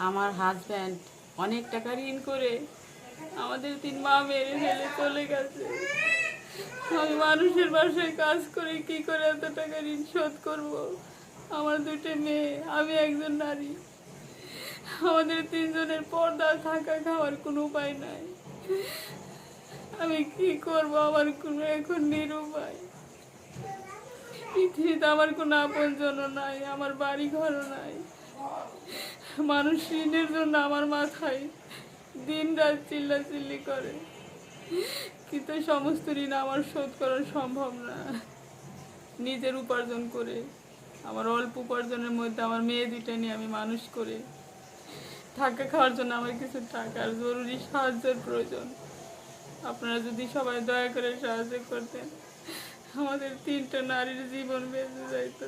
আমার হাজব্যান্ড অনেক টাকা ঋণ করে আমাদের 3 মা মেরে ফেলে চলে গেছে। আমি মানুষের বাসায় কাজ করে কি করে এত টাকা ঋণ শোধ করব? আমার 2টে মেয়ে, আমি একজন নারী। আমাদের 3 জনের পর্দা থাকা খাওয়ার কোনো উপায় নাই। আমি কি করব? আমার কোনো এখন নিরুপায়। পৃথিবীতে আমার কোনো আপনজনও নাই, আমার বাড়ি ঘরও নাই। মানুষ ঋণের জন্য আমার মাথায় দিন রাত চিল্লাচিল্লি করে, কিন্তু সমস্ত ঋণ আমার শোধ করা সম্ভব না। নিজের উপার্জন করে, আমার অল্প উপার্জনের মধ্যে আমার মেয়ে 2টা নিয়ে আমি মানুষ করে থাকা খাওয়ার জন্য আমার কিছু টাকার জরুরি সাহায্যের প্রয়োজন। আপনারা যদি সবাই দয়া করে সাহায্য করতেন, আমাদের 3টা নারীর জীবন বেঁচে যাইত।